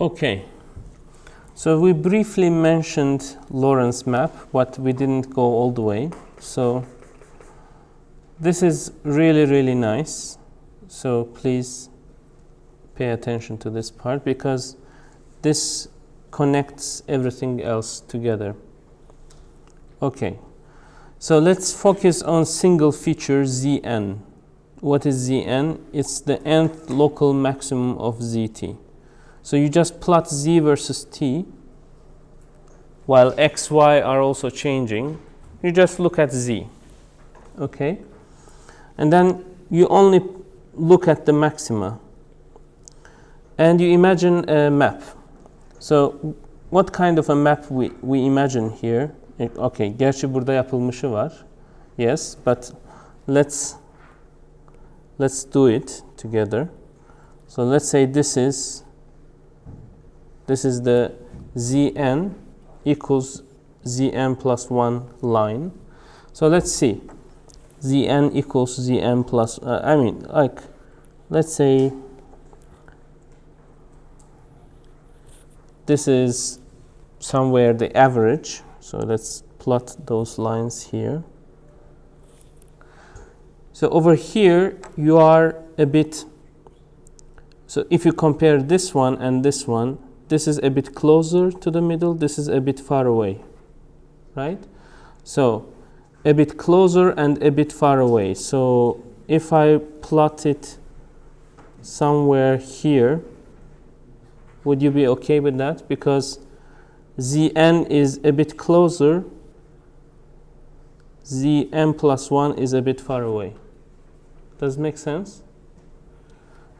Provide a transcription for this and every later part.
Okay, so we briefly mentioned Lorenz map, but we didn't go all the way. So this is really, really nice. So please pay attention to this part because this connects everything else together. Okay, so let's focus on single feature Zn. What is Zn? It's the nth local maximum of Zt. So you just plot Z versus T, while X, Y are also changing. You just look at Z, okay? And then you only look at the maxima. And you imagine a map. So what kind of a map we imagine here? Okay, gerçi burada yapılmışı var. Yes, but let's do it together. So let's say this is the Zn equals Zn plus 1 line. So let's see. Zn equals Zn plus, let's say this is somewhere the average. So let's plot those lines here. So over here, you are a bit, so if you compare this one and this one, this is a bit closer to the middle, this is a bit far away, right? So a bit closer and a bit far away. So if I plot it somewhere here, would you be okay with that? Because Zn is a bit closer, Zn plus 1 is a bit far away. Does it make sense?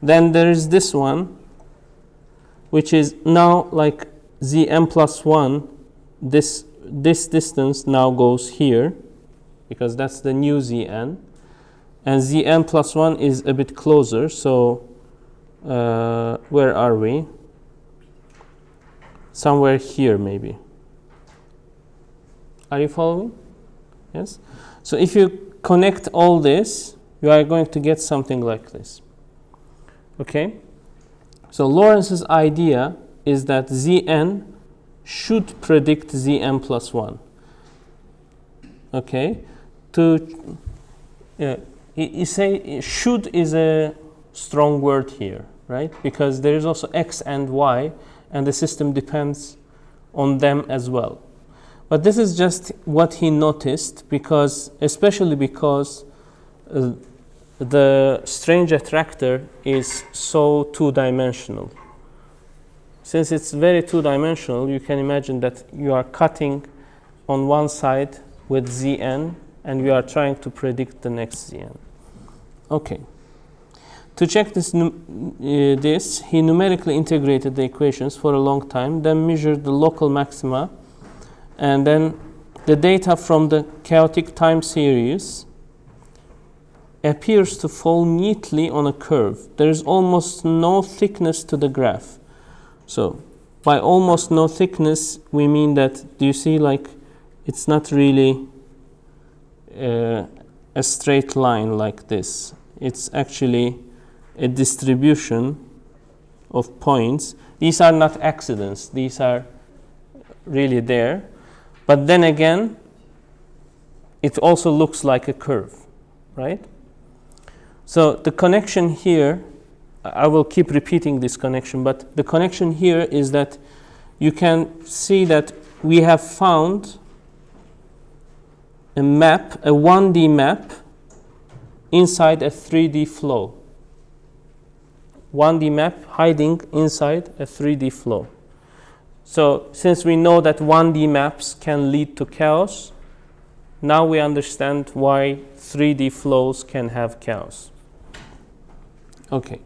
Then there is this one, which is now like Zn plus 1, this distance now goes here, because that's the new Zn. And Zn plus 1 is a bit closer, so where are we? Somewhere here maybe. Are you following? Yes? So if you connect all this, you are going to get something like this. Okay? So Lorenz's idea is that Zn should predict Zn plus 1. Okay? You say should is a strong word here, right? Because there is also x and y, and the system depends on them as well. But this is just what he noticed, especially because the strange attractor is so two-dimensional. Since it's very two-dimensional, you can imagine that you are cutting on one side with Zn, and you are trying to predict the next Zn. Okay. To check this, he numerically integrated the equations for a long time, then measured the local maxima, and then the data from the chaotic time series appears to fall neatly on a curve. There is almost no thickness to the graph. So by almost no thickness, we mean that, do you see, like, it's not really a straight line like this. It's actually a distribution of points. These are not accidents. These are really there. But then again, it also looks like a curve, right? So the connection here, I will keep repeating this connection, but the connection here is that you can see that we have found a map, a 1D map, inside a 3D flow. 1D map hiding inside a 3D flow. So since we know that 1D maps can lead to chaos, now we understand why 3D flows can have chaos. Okay,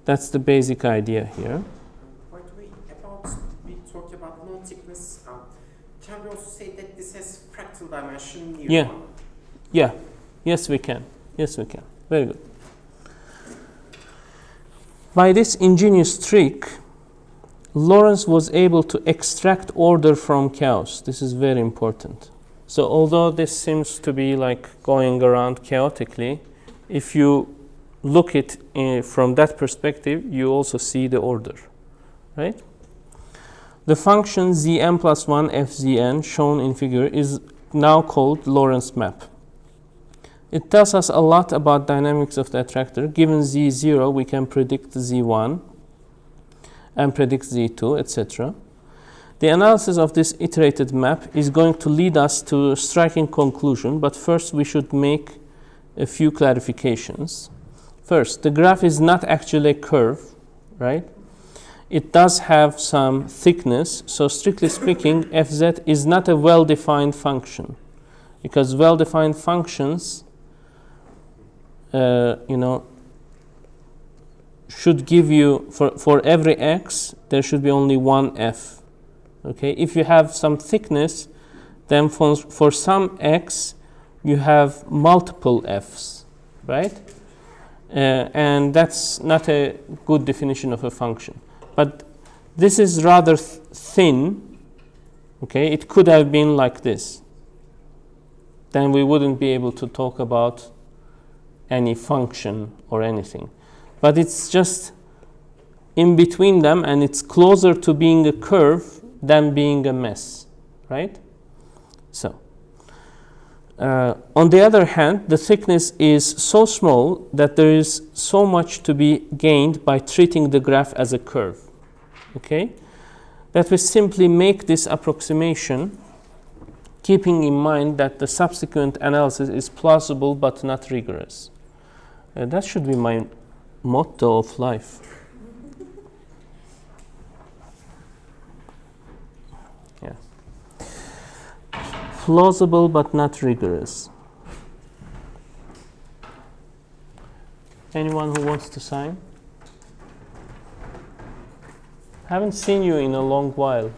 that's the basic idea here. By the way, we talk about non-thickness. Can we also say that this has fractal dimension near Yeah. one? Yeah. Yes, we can. Yes, we can. Very good. By this ingenious trick, Lorenz was able to extract order from chaos. This is very important. So although this seems to be like going around chaotically, if you look it from that perspective, you also see the order. right? The function Zn plus 1 Fzn shown in figure is now called Lorenz map. It tells us a lot about dynamics of the attractor. Given Z0, we can predict Z1 and predict Z2, etc. The analysis of this iterated map is going to lead us to a striking conclusion, but first we should make a few clarifications. First, the graph is not actually a curve, right? It does have some thickness, so strictly speaking, Fz is not a well-defined function, because well-defined functions should give you, for every x, there should be only one f. Okay, if you have some thickness, then for some x, you have multiple f's, right? And that's not a good definition of a function. But this is rather thin, okay? It could have been like this. Then we wouldn't be able to talk about any function or anything. But it's just in between them, and it's closer to being a curve than being a mess, right? So, on the other hand, the thickness is so small that there is so much to be gained by treating the graph as a curve, okay? That we simply make this approximation, keeping in mind that the subsequent analysis is plausible but not rigorous. That should be my motto of life. Yeah. Plausible but not rigorous. Anyone who wants to sign? Haven't seen you in a long while.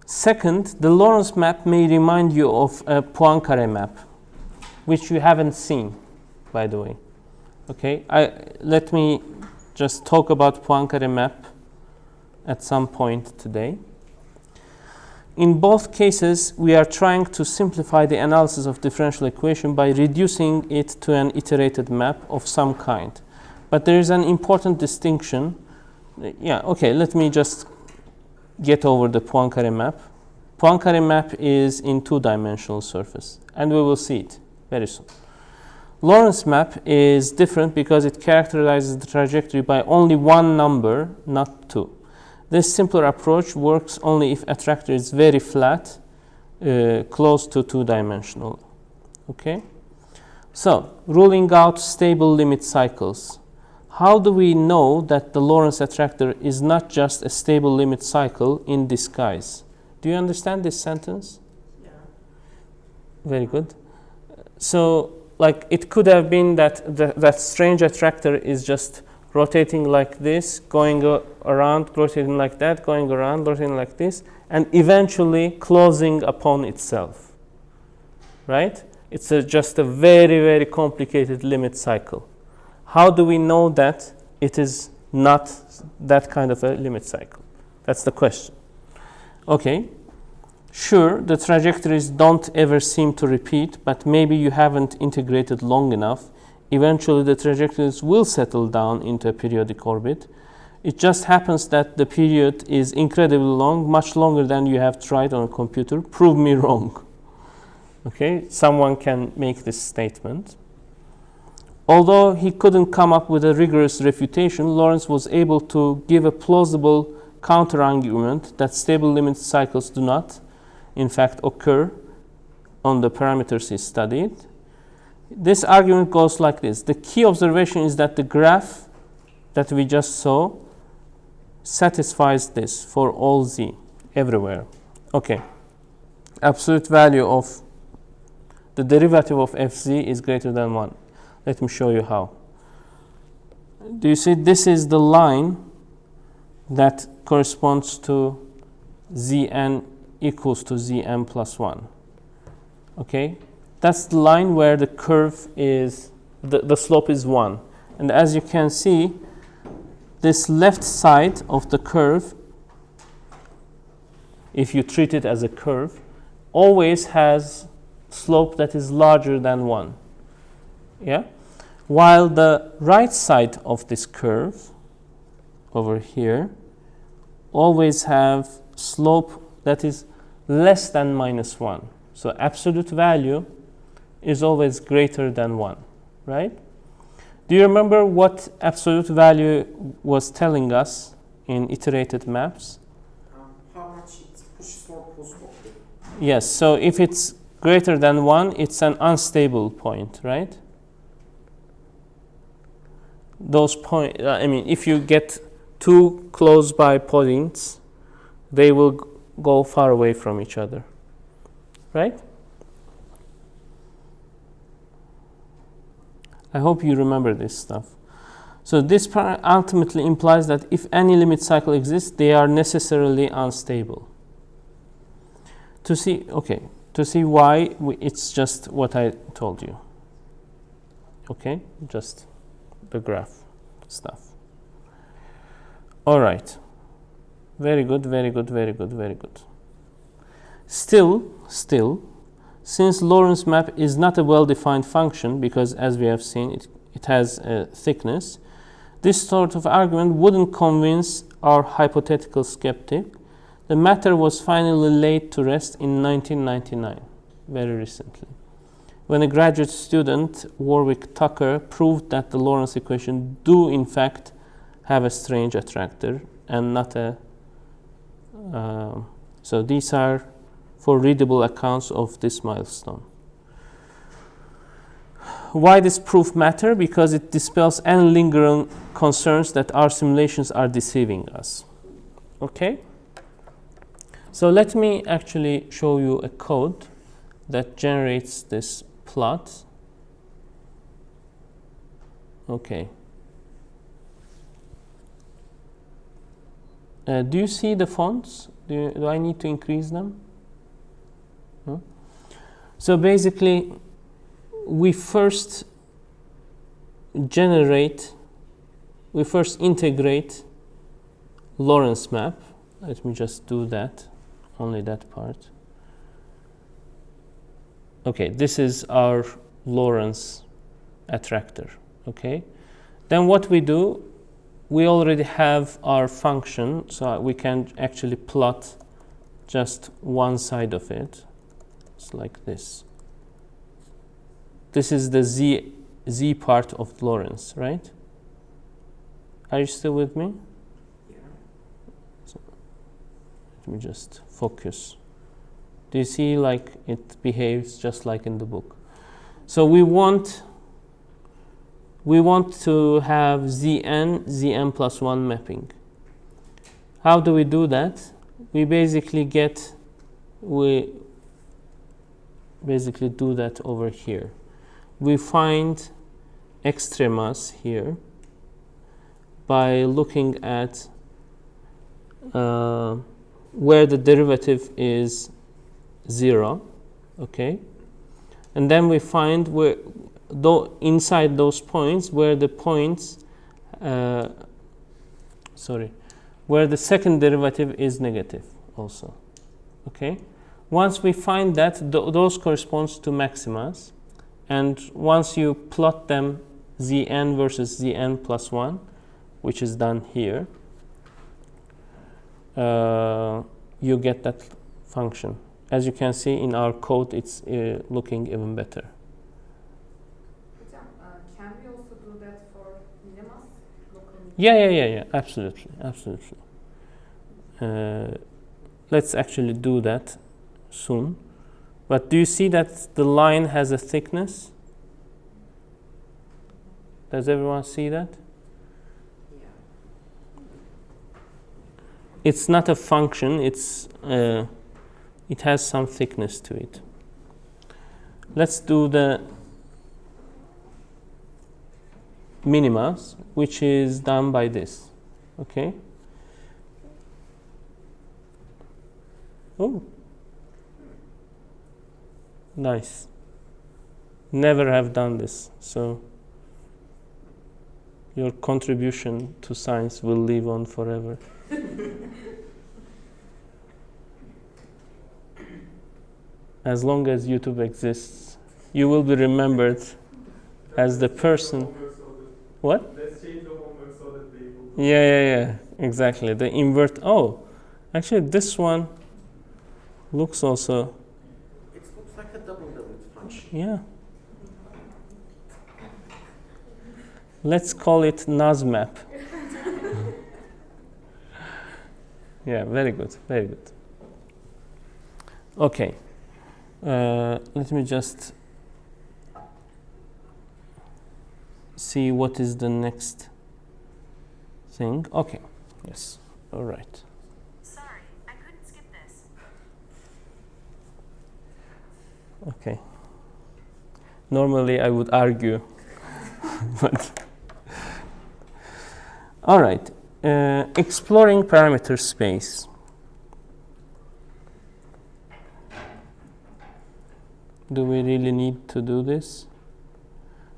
Second, the Lorenz map may remind you of a Poincaré map, which you haven't seen, by the way. Okay, let me just talk about Poincaré map at some point today. In both cases, we are trying to simplify the analysis of differential equation by reducing it to an iterated map of some kind. But there is an important distinction. Let me just get over the Poincaré map. Poincaré map is in two-dimensional surface, and we will see it very soon. Lorenz map is different because it characterizes the trajectory by only one number, not two. This simpler approach works only if attractor is very flat, close to two-dimensional. Okay? So, ruling out stable limit cycles. How do we know that the Lorenz attractor is not just a stable limit cycle in disguise? Do you understand this sentence? Yeah. Very good. So, like, it could have been that that strange attractor is just rotating like this, going around, rotating like that, going around, rotating like this, and eventually closing upon itself, right? It's just a very, very complicated limit cycle. How do we know that it is not that kind of a limit cycle? That's the question. Okay, sure, the trajectories don't ever seem to repeat, but maybe you haven't integrated long enough. Eventually, the trajectories will settle down into a periodic orbit. It just happens that the period is incredibly long, much longer than you have tried on a computer. Prove me wrong. Okay, someone can make this statement. Although he couldn't come up with a rigorous refutation, Lorenz was able to give a plausible counter-argument that stable limit cycles do not, in fact, occur on the parameters he studied. This argument goes like this. The key observation is that the graph that we just saw satisfies this for all z, everywhere. Okay. Absolute value of the derivative of fz is greater than 1. Let me show you how. Do you see this is the line that corresponds to Zn equals to Zn plus 1. Okay? That's the line where the curve is, the slope is 1. And as you can see, this left side of the curve, if you treat it as a curve, always has slope that is larger than 1. Yeah? while the right side of this curve over here always have slope that is less than -1. So absolute value is always greater than 1, right? Do you remember what absolute value was telling us in iterated maps? How much it pushes or pulls forward. Yes, so if it's greater than 1, it's an unstable point, right? Those point, I mean, if you get two close by points, they will go far away from each other, right? I hope you remember this stuff. So this ultimately implies that if any limit cycle exists, they are necessarily unstable. To see why, it's just what I told you. Okay, just the graph stuff. All right. Very good, very good, very good, very good. Still, since Lorenz map is not a well-defined function, because as we have seen, it has a thickness, this sort of argument wouldn't convince our hypothetical skeptic. The matter was finally laid to rest in 1999, very recently, when a graduate student, Warwick Tucker, proved that the Lorenz equation do in fact have a strange attractor and not a so these are for readable accounts of this milestone. Why this proof matter? Because it dispels any lingering concerns that our simulations are deceiving us. Okay? So let me actually show you a code that generates this plot. Okay. Do you see the fonts? Do I need to increase them? No? So basically, we first integrate Lorenz map. Let me just do that, only that part. Okay, this is our Lorenz attractor, okay? Then what we do, we already have our function, so we can actually plot just one side of it. It's like this. This is the z part of Lorenz, right? Are you still with me? Yeah. So let me just focus. Do you see like it behaves just like in the book? So we want to have Zn plus 1 mapping. How do we do that? We basically do that over here. We find extremas here by looking at where the derivative is 0, okay? And then we find where inside those points where the points where the second derivative is negative also, okay? Once we find that, those corresponds to maximas, and once you plot them Zn versus Zn plus 1, which is done here, you get that function. As you can see in our code, it's looking even better. Can we also do that for minimas? Yeah, absolutely. Let's actually do that soon. But do you see that the line has a thickness? Does everyone see that? Yeah. It's not a function, it has some thickness to it. Let's do the minimas, which is done by this, okay? Oh, nice. Never have done this, so your contribution to science will live on forever. As long as YouTube exists, you will be remembered as the person. What? Let's change the homework so that they will. Yeah, exactly. The invert. Oh, actually, this one looks also. It looks like a double function. Yeah. Let's call it NASMAP. Yeah, very good, very good. Okay. Let me just see what is the next thing. Okay. Yes. All right. Sorry, I couldn't skip this. Okay. Normally I would argue, but all right. Exploring parameter space. Do we really need to do this?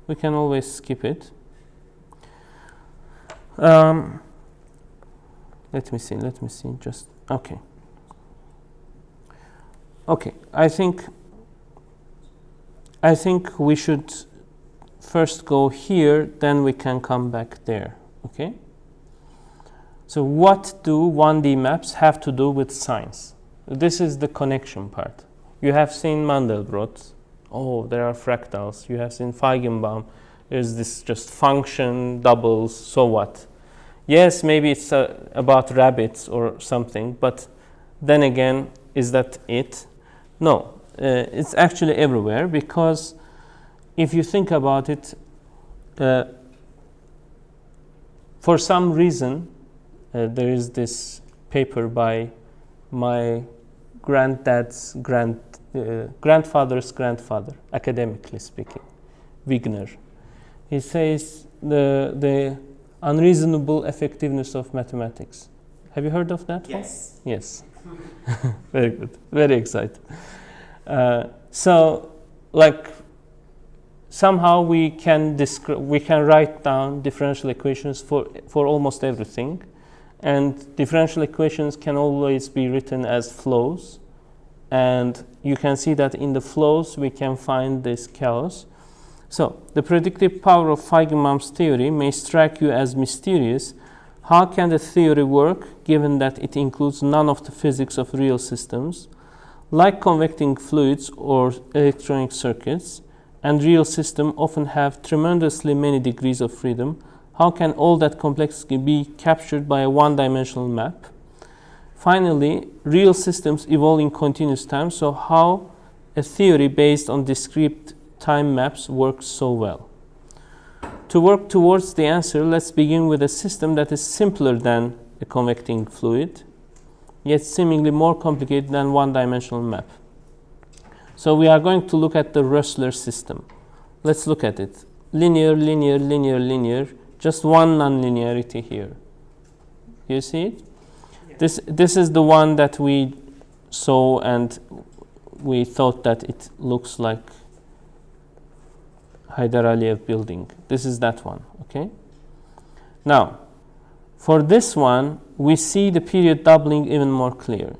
We can always skip it. Let me see, just, okay. Okay, I think we should first go here, then we can come back there, okay? So what do 1D maps have to do with science? This is the connection part. You have seen Mandelbrot. Oh, there are fractals. You have seen Feigenbaum. There's this just function, doubles, so what? Yes, maybe it's about rabbits or something, but then again, is that it? No, it's actually everywhere, because if you think about it, for some reason, there is this paper by my granddad's grandfather's grandfather, academically speaking, Wigner. He says the unreasonable effectiveness of mathematics. Have you heard of that? Yes. One? Yes. Very good. Very excited. So, like, somehow we can write down differential equations for almost everything, and differential equations can always be written as flows, and you can see that in the flows we can find this chaos. So the predictive power of Feigenbaum's theory may strike you as mysterious. How can the theory work given that it includes none of the physics of real systems, like convecting fluids or electronic circuits, and real systems often have tremendously many degrees of freedom? How can all that complexity be captured by a one-dimensional map? Finally, real systems evolve in continuous time, so how a theory based on discrete time maps works so well? To work towards the answer, let's begin with a system that is simpler than a convecting fluid, yet seemingly more complicated than one-dimensional map. So we are going to look at the Rössler system. Let's look at it. Linear, linear, linear, linear. Just one nonlinearity here. You see it? Yeah. This is the one that we saw, and we thought that it looks like Haydar Aliyev building. This is that one, okay? Now, for this one, we see the period doubling even more clear.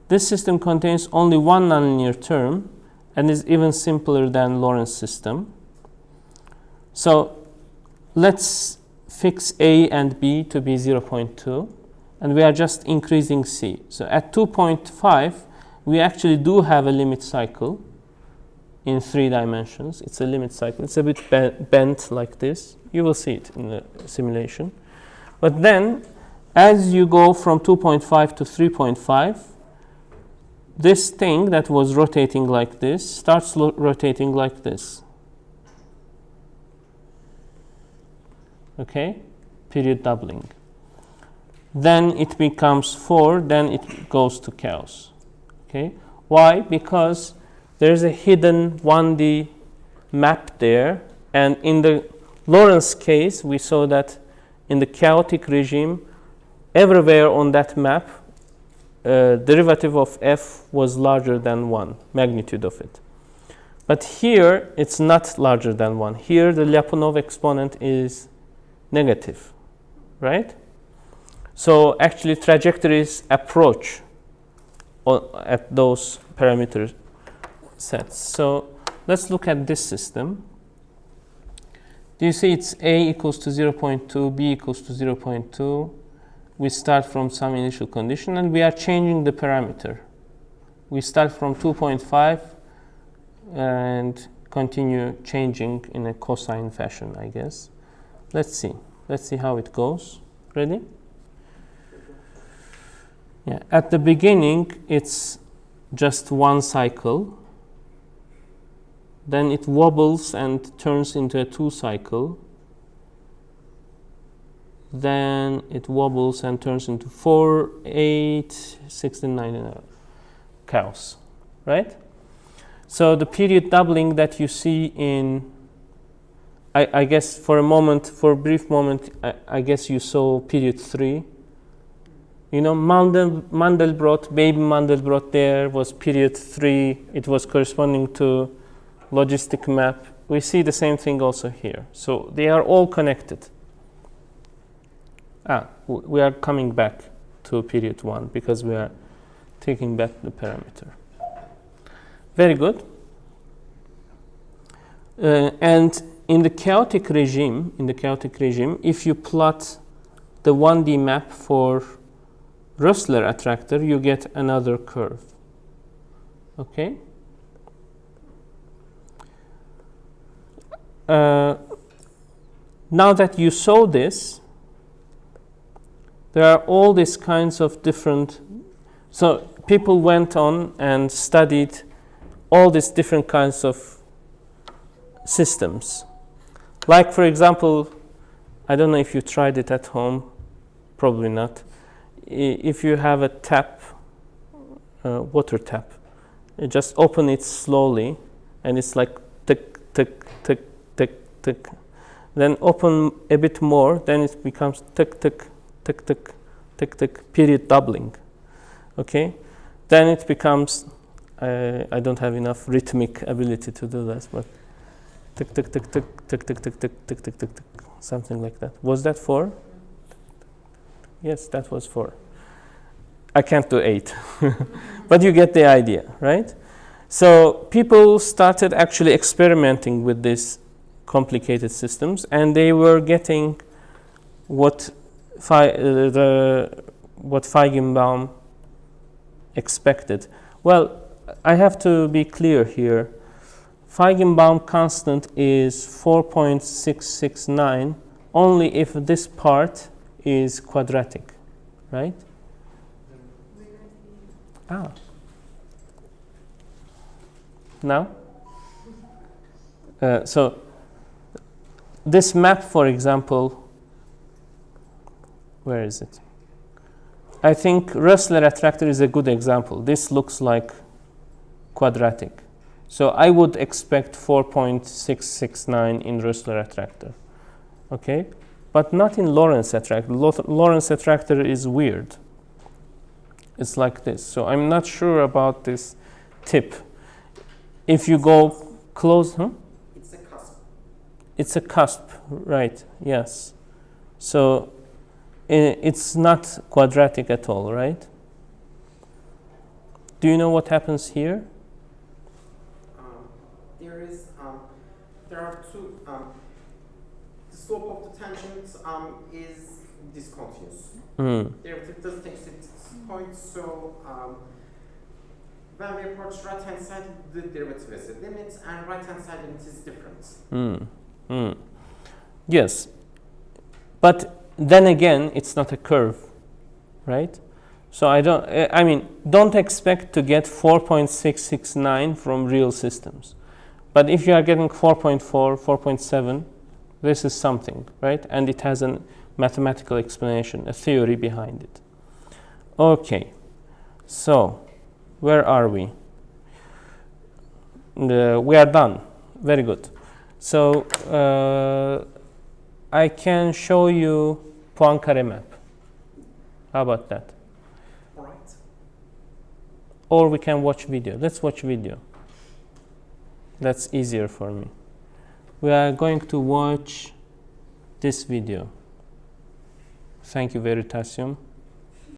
This system contains only one nonlinear term and is even simpler than Lorenz system. So let's fix A and B to be 0.2, and we are just increasing C. So at 2.5, we actually do have a limit cycle in 3 dimensions. It's a limit cycle. It's a bit bent like this. You will see it in the simulation. But then, as you go from 2.5 to 3.5, this thing that was rotating like this starts rotating like this. Okay, period doubling. Then it becomes 4, then it goes to chaos. Okay, why? Because there's a hidden 1D map there, and in the Lorenz case, we saw that in the chaotic regime, everywhere on that map, derivative of f was larger than 1, magnitude of it. But here, it's not larger than 1. Here, the Lyapunov exponent is negative, right? So actually, trajectories approach at those parameter sets. So let's look at this system. Do you see it's A equals to 0.2, B equals to 0.2. We start from some initial condition and we are changing the parameter. We start from 2.5 and continue changing in a cosine fashion, I guess. Let's see. Let's see how it goes. Ready? Yeah. At the beginning, it's just one cycle. Then it wobbles and turns into a 2 cycle. Then it wobbles and turns into 4, 8, 16, 19, chaos, right? So the period doubling that you see in, I guess for a brief moment, I guess you saw period 3. You know, Mandelbrot, baby Mandelbrot there was period 3. It was corresponding to logistic map. We see the same thing also here. So they are all connected. We are coming back to period 1 because we are taking back the parameter. Very good. And in the chaotic regime, if you plot the 1D map for Rössler attractor, you get another curve. Okay. Now that you saw this, there are all these kinds of different. So people went on and studied all these different kinds of systems. Like, for example, I don't know if you tried it at home, probably not. If you have a tap, water tap, you just open it slowly, and it's like tick, tick, tick, tick, tick. Then open a bit more, then it becomes tick, tick, tick, tick, tick, tick, period doubling. Okay? Then it becomes, I don't have enough rhythmic ability to do this, but tick, tick, tick, tick, tick, tick, tick, tick, tick, tick, tick, tick, something like that. Was that 4? Yes, that was 4. I can't do 8, but you get the idea, right? So people started actually experimenting with these complicated systems, and they were getting what Feigenbaum expected. Well, I have to be clear here. Feigenbaum constant is 4.669 only if this part is quadratic, right? Now? So this map, for example, where is it? I think Rössler attractor is a good example. This looks like quadratic. So I would expect 4.669 in Rössler attractor. Okay? But not in Lorenz attractor. Lorenz attractor is weird. It's like this. So I'm not sure about this tip. If you go close, It's a cusp. It's a cusp, right? Yes. So it's not quadratic at all, right? Do you know what happens here? There are two. The slope of the tangent is discontinuous. Derivative doesn't exist at this point, so when we approach right hand side, the derivative is a limit, and right hand side limit is different. Yes, but then again, it's not a curve, right? So don't expect to get 4.669 from real systems. But if you are getting 4.4, 4.7, this is something, right? And it has a mathematical explanation, a theory behind it. Okay, so where are we? We are done. Very good. So I can show you Poincare map. How about that? All right. Or we can watch video. Let's watch video. That's easier for me. We are going to watch this video. Thank you, Veritasium.